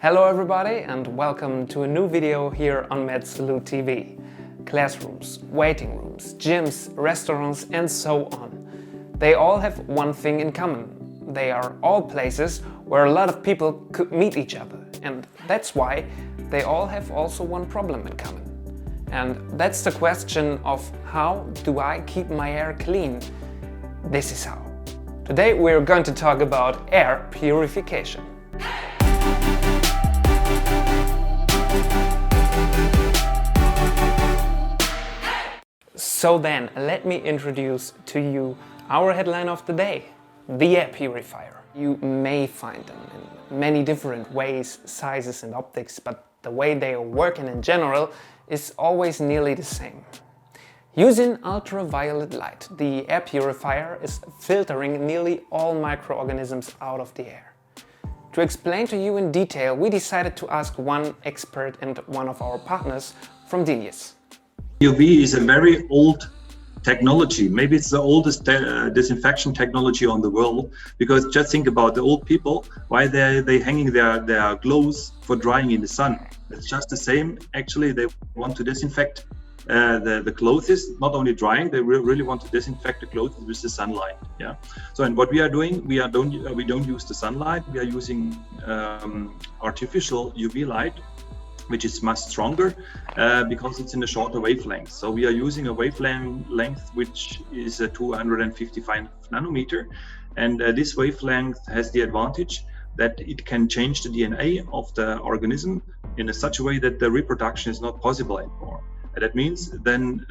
Hello everybody and welcome to a new video here on MedSolut TV. Classrooms, waiting rooms, gyms, restaurants and so on. They all have one thing in common. They are all places where a lot of people could meet each other, and that's why they all have also one problem in common. And that's the question of how do I keep my air clean? This is how. Today we're going to talk about air purification. So then, let me introduce to you our headline of the day, the air purifier. You may find them in many different ways, sizes and optics, but the way they are working in general is always nearly the same. Using ultraviolet light, the air purifier is filtering nearly all microorganisms out of the air. To explain to you in detail, we decided to ask one expert and one of our partners from Dinies. UV is a very old technology. Maybe it's the oldest disinfection technology on the world, because just think about the old people, why they hanging their clothes for drying in the sun. It's just the same. Actually, they want to disinfect the clothes, not only drying, they really want to disinfect the clothes with the sunlight. Yeah. So, and what we are doing, we don't use the sunlight. We are using artificial UV light, which is much stronger because it's in a shorter wavelength. So we are using a wavelength which is 255 nanometer, and this wavelength has the advantage that it can change the DNA of the organism in such a way that the reproduction is not possible anymore. And that means then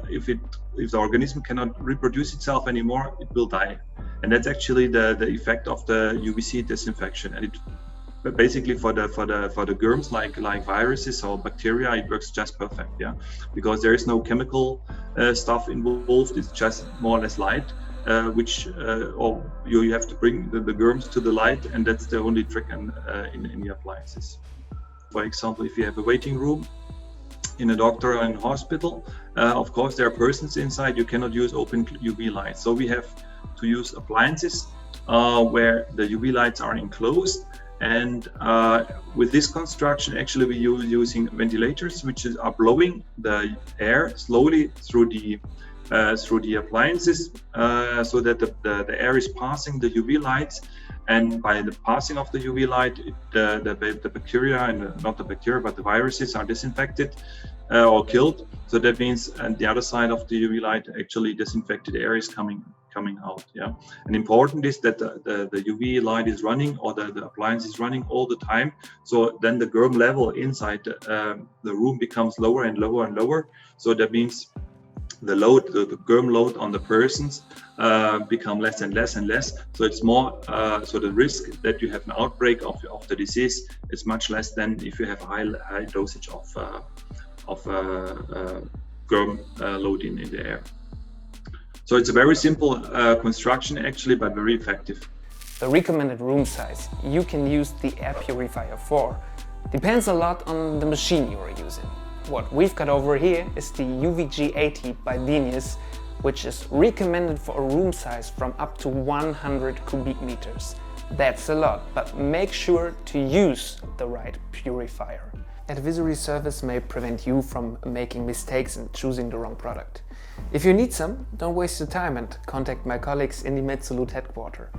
if the organism cannot reproduce itself anymore, it will die. And that's actually the effect of the UVC disinfection. And but basically for the germs like viruses or bacteria, it works just perfect, yeah, because there is no chemical stuff involved. It's just more or less light, or you have to bring the germs to the light, and that's the only trick in the appliances. For example, if you have a waiting room in a doctor or in a hospital, of course there are persons inside. You cannot use open UV lights, so we have to use appliances where the UV lights are enclosed. And with this construction, actually we're using ventilators which are blowing the air slowly through the appliances, so that the air is passing the UV lights, and by the passing of the UV light, the bacteria, and not the bacteria but the viruses, are disinfected or killed. So that means, and the other side of the UV light, actually disinfected air is coming out. Yeah, and important is that the UV light is running, or the appliance is running all the time. So then the germ level inside the room becomes lower and lower and lower. So that means the germ load on the persons become less and less and less. So it's more, so the risk that you have an outbreak of the disease is much less than if you have a high dosage of germ load in the air. So it's a very simple construction actually, but very effective. The recommended room size you can use the air purifier for depends a lot on the machine you are using. What we've got over here is the UVG80 by Dinies, which is recommended for a room size from up to 100 cubic meters. That's a lot, but make sure to use the right purifier. Advisory service may prevent you from making mistakes and choosing the wrong product. If you need some, don't waste your time and contact my colleagues in the MedSolut headquarter.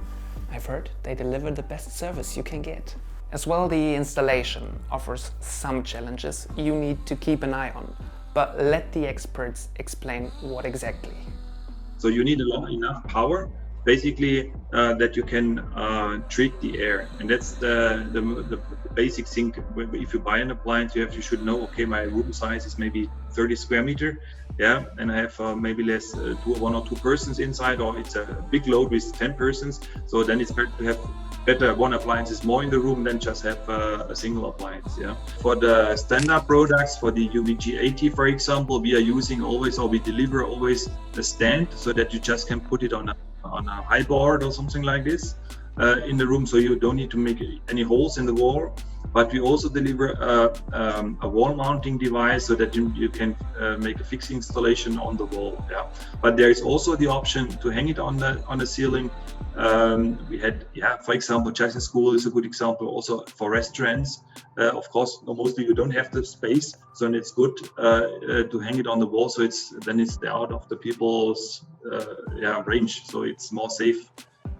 I've heard they deliver the best service you can get. As well, the installation offers some challenges you need to keep an eye on, but let the experts explain what exactly. So you need enough power, basically, that you can treat the air, and that's the basic thing. If you buy an appliance, you should know, okay, my room size is maybe 30 square meter, yeah, and I have maybe one or two persons inside, or it's a big load with 10 persons. So then it's better to have one appliance is more in the room than just have a single appliance. Yeah. For the standard products, for the UVG80, for example, we are using always, or we deliver always, a stand, so that you just can put it on a high board or something like this in the room, so you don't need to make any holes in the wall. but we also deliver a wall mounting device so that you can make a fixed installation on the wall. Yeah, but there is also the option to hang it on the ceiling. We had, for example, Cajus school is a good example. Also for restaurants, of course, mostly you don't have the space, so it's good to hang it on the wall. So it's out of the people's range. So it's more safe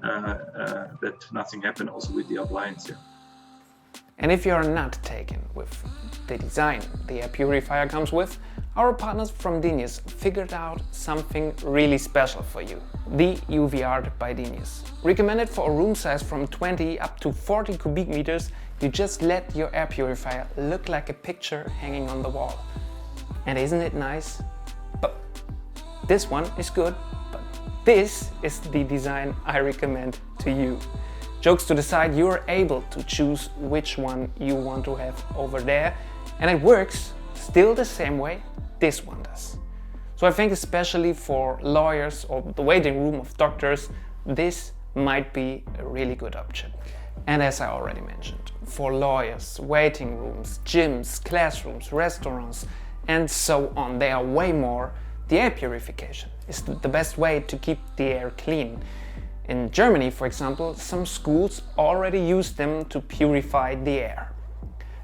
that nothing happened also with the appliance. Yeah. And if you are not taken with the design the air purifier comes with, our partners from Dinies figured out something really special for you. The UV Art by Dinies. Recommended for a room size from 20 up to 40 cubic meters, you just let your air purifier look like a picture hanging on the wall. And isn't it nice? But this one is good, but this is the design I recommend to you. Jokes to the side, you are able to choose which one you want to have over there, and it works still the same way this one does. So I think especially for lawyers or the waiting room of doctors, this might be a really good option. And as I already mentioned, for lawyers, waiting rooms, gyms, classrooms, restaurants, and so on, there are way more. The air purification is the best way to keep the air clean. In Germany, for example, some schools already use them to purify the air.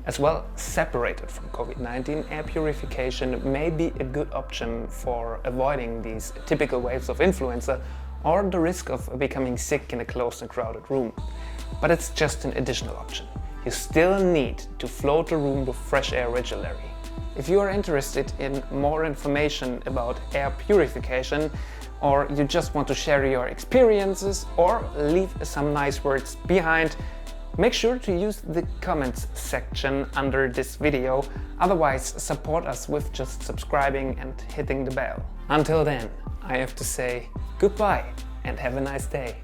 As well, separated from COVID-19, air purification may be a good option for avoiding these typical waves of influenza or the risk of becoming sick in a closed and crowded room. But it's just an additional option. You still need to float the room with fresh air regularly. If you are interested in more information about air purification, or you just want to share your experiences or leave some nice words behind, make sure to use the comments section under this video. Otherwise, support us with just subscribing and hitting the bell. Until then, I have to say goodbye and have a nice day.